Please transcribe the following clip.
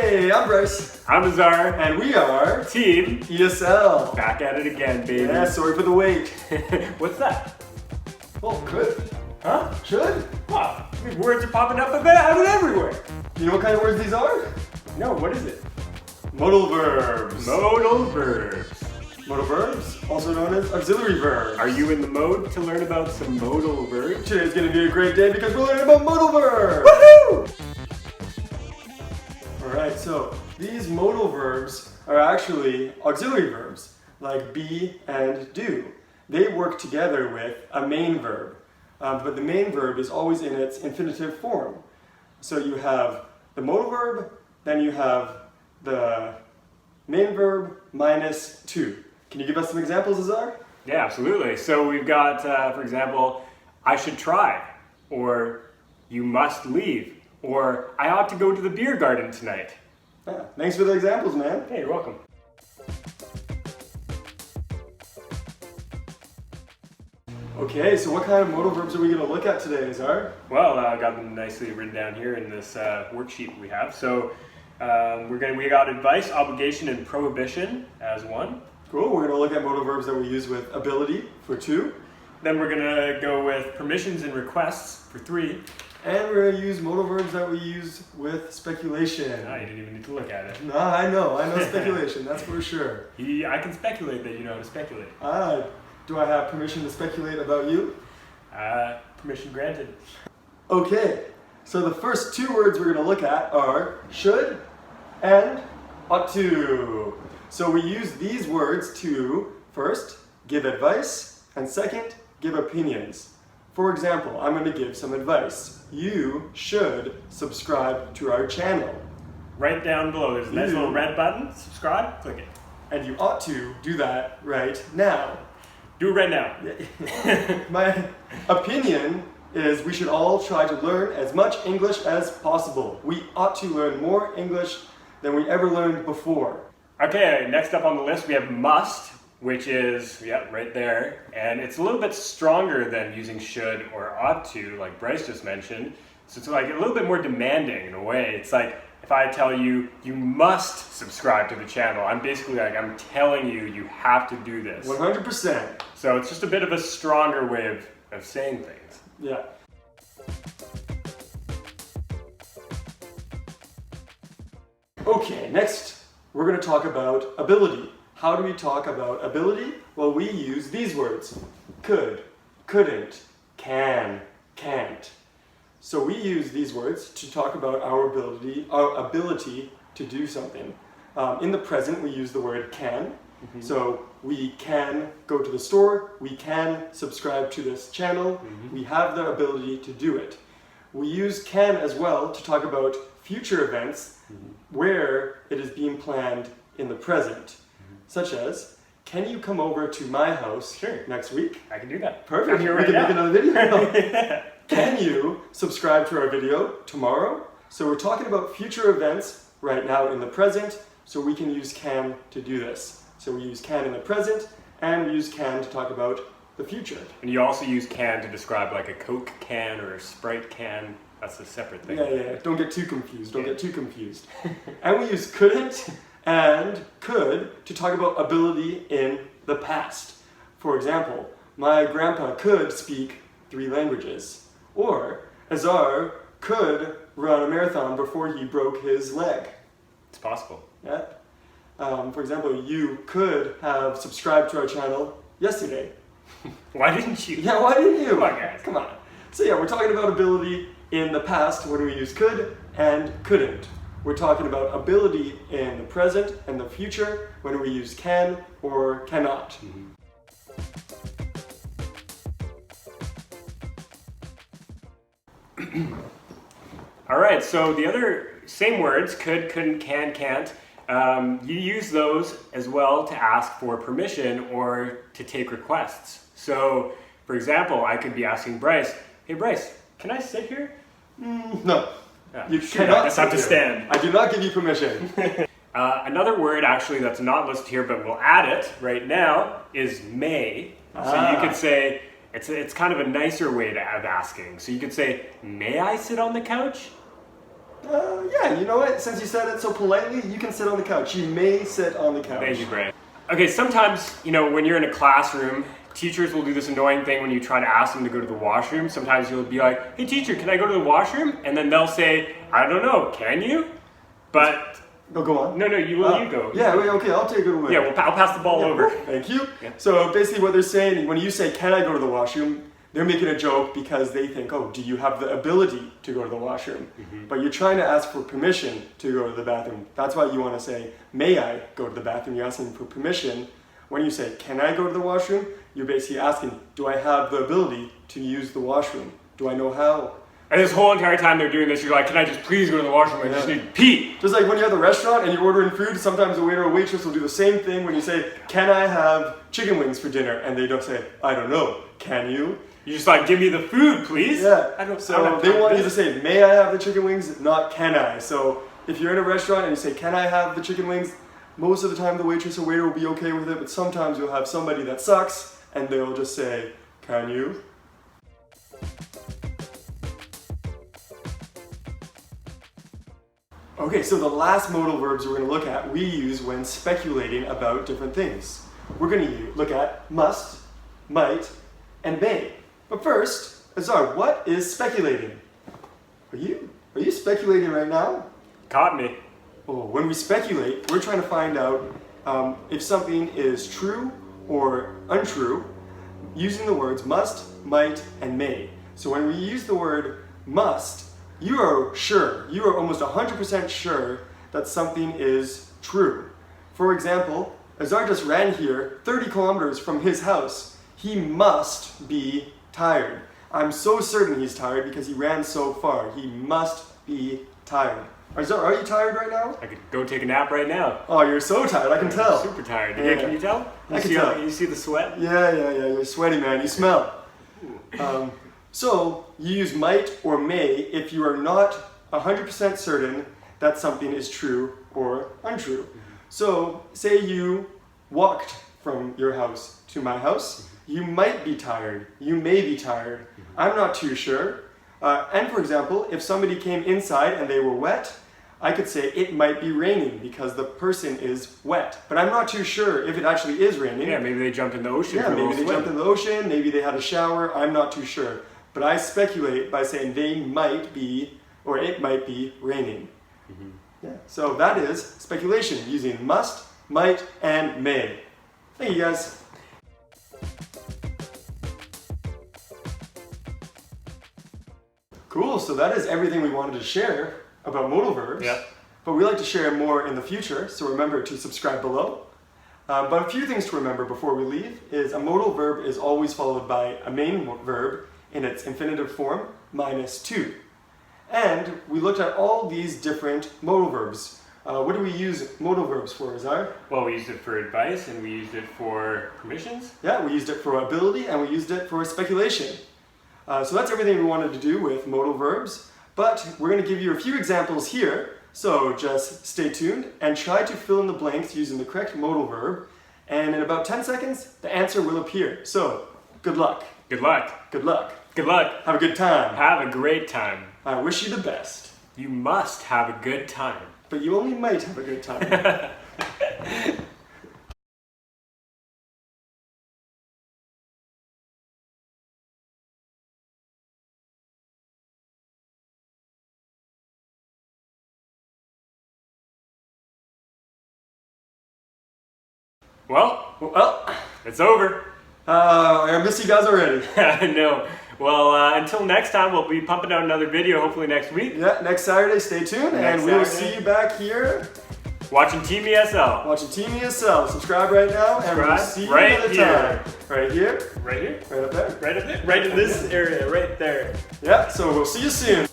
Hey, I'm Bryce. I'm Azar. And we are Team ESL. Back at it again, baby. Yeah, sorry for the wait. What's that? Well, could. Huh? Should. Wow, these words are popping up a bit out of everywhere. You know what kind of words these are? No, what is it? Modal verbs. Modal verbs. Modal verbs, also known as auxiliary verbs. Are you in the mode to learn about some modal verbs? Today's gonna be a great day because we're learning about modal verbs. Woohoo! Alright, so these modal verbs are actually auxiliary verbs, like be and do. They work together with a main verb, but the main verb is always in its infinitive form. So you have the modal verb, then you have the main verb minus to. Can you give us some examples, Azar? Yeah, absolutely. So we've got, for example, I should try, or you must leave, or I ought to go to the beer garden tonight. Yeah, thanks for the examples, man. Hey, you're welcome. Okay, so what kind of modal verbs are we going to look at today, Azar? Well, I got them nicely written down here in this worksheet we have. So we got advice, obligation, and prohibition as one. Cool, we're going to look at modal verbs that we use with ability for 2. Then we're gonna go with permissions and requests for 3. And we're going to use modal verbs that we use with speculation. You didn't even need to look at it. Nah, I know speculation, that's for sure. I can speculate that you know how to speculate. Do I have permission to speculate about you? Permission granted. Okay, so the first 2 words we're going to look at are should and ought to. So we use these words to, first, give advice, and second, give opinions. For example, I'm going to give some advice. You should subscribe to our channel. Right down below, there's a nice little red button. Subscribe, click it. And you ought to do that right now. Do it right now. My opinion is we should all try to learn as much English as possible. We ought to learn more English than we ever learned before. Okay, next up on the list we have must, which is, right there. And it's a little bit stronger than using should or ought to, like Bryce just mentioned. So it's like a little bit more demanding in a way. It's like if I tell you, you must subscribe to the channel, I'm basically like, I'm telling you, you have to do this. 100%. So it's just a bit of a stronger way of saying things. Yeah. Okay, next we're going to talk about ability. How do we talk about ability? Well, we use these words. Could, couldn't, can, can't. So we use these words to talk about our ability to do something. In the present, we use the word can. Mm-hmm. So we can go to the store, we can subscribe to this channel, we have the ability to do it. We use can as well to talk about future events where it is being planned in the present, such as, can you come over to my house next week? I can do that. Perfect. I'm here we can make another video. Yeah. Can you subscribe to our video tomorrow? So we're talking about future events right now in the present, so we can use can to do this. So we use can in the present, and we use can to talk about the future. And you also use can to describe like a Coke can or a Sprite can. That's a separate thing. Yeah. Don't get too confused. Get too confused. And we use couldn't and could to talk about ability in the past. For example, my grandpa could speak 3 languages. Or Azar could run a marathon before he broke his leg. It's possible. Yeah. For example, you could have subscribed to our channel yesterday. Why didn't you? Yeah, why didn't you? Come on, guys. Come on. So yeah, we're talking about ability in the past when we use could and couldn't. We're talking about ability in the present and the future when we use can or cannot. All right, so the other same words, could, couldn't, can, can't, you use those as well to ask for permission or to take requests. So, for example, I could be asking Bryce, hey Bryce, can I sit here? No. You Sure, cannot I just have to sit stand. here. I do not give you permission. Another word actually that's not listed here, but we'll add it right now, is may. So you could say, it's kind of a nicer way of asking. So you could say, may I sit on the couch? Yeah, you know what? Since you said it so politely, you can sit on the couch. You may sit on the couch. Thank you, Brian. Okay, sometimes, when you're in a classroom, teachers will do this annoying thing when you try to ask them to go to the washroom. Sometimes you'll be like, hey teacher, can I go to the washroom? And then they'll say, I don't know, can you? But... Oh, go on. No, you go. Yeah, wait, okay, I'll take it away. Yeah, I'll pass the ball over. Thank you. Yeah. So basically what they're saying, when you say, can I go to the washroom? They're making a joke because they think, oh, do you have the ability to go to the washroom? Mm-hmm. But you're trying to ask for permission to go to the bathroom. That's why you want to say, may I go to the bathroom? You're asking for permission. When you say, can I go to the washroom? You're basically asking, do I have the ability to use the washroom? Do I know how? And this whole entire time they're doing this, you're like, can I just please go to the washroom? I just need to pee. Just like when you're at the restaurant and you're ordering food, sometimes the waiter or waitress will do the same thing when you say, can I have chicken wings for dinner? And they don't say, I don't know, can you? You just like, give me the food, please. Yeah, so they want you to say, may I have the chicken wings, not can I. So if you're in a restaurant and you say, can I have the chicken wings? Most of the time the waitress or waiter will be okay with it, but sometimes you'll have somebody that sucks and they'll just say, can you? Okay, so the last modal verbs we're going to look at, we use when speculating about different things. We're going to look at must, might, and may. But first, Azar, what is speculating? Are you speculating right now? Caught me. Oh, when we speculate, we're trying to find out if something is true or untrue using the words must, might, and may. So when we use the word must, you are sure, you are almost 100% sure that something is true. For example, Azar just ran here 30 kilometers from his house. He must be tired. I'm so certain he's tired because he ran so far. He must be tired. Azar, are you tired right now? I could go take a nap right now. Oh, you're so tired, I can tell. Super tired. Yeah. Can you tell? I can tell. You see the sweat? Yeah, you're sweaty, man. You smell. So, you use might or may if you are not 100% certain that something is true or untrue. So, say you walked from your house to my house. You might be tired. You may be tired. I'm not too sure. And for example, if somebody came inside and they were wet, I could say it might be raining because the person is wet. But I'm not too sure if it actually is raining. Yeah, maybe they jumped in the ocean. Yeah, maybe they jumped in the ocean, maybe they had a shower, I'm not too sure. But I speculate by saying they might be, or it might be raining. Mm-hmm. Yeah. So that is speculation using must, might, and may. Thank you guys. Cool, so that is everything we wanted to share about modal verbs. Yeah. But we like to share more in the future, so remember to subscribe below. But a few things to remember before we leave is a modal verb is always followed by a main verb in its infinitive form, minus 2. And we looked at all these different modal verbs. What do we use modal verbs for, Azar? Well, we used it for advice and we used it for permissions. Yeah, we used it for ability and we used it for speculation. So that's everything we wanted to do with modal verbs. But we're going to give you a few examples here. So just stay tuned and try to fill in the blanks using the correct modal verb. And in about 10 seconds, the answer will appear. So, good luck. Good luck. Good luck. Good luck. Have a good time. Have a great time. I wish you the best. You must have a good time. But you only might have a good time. Well, It's over. I miss you guys already. I know. Well, until next time, we'll be pumping out another video, hopefully next week. Yeah, next Saturday, stay tuned, and we will see you back here watching Team ESL. watching Team ESL. Subscribe right now, and we'll see you another time. Right here. Right here. Right up there. Right up there. Right in this area, right there. Yeah, so we'll see you soon.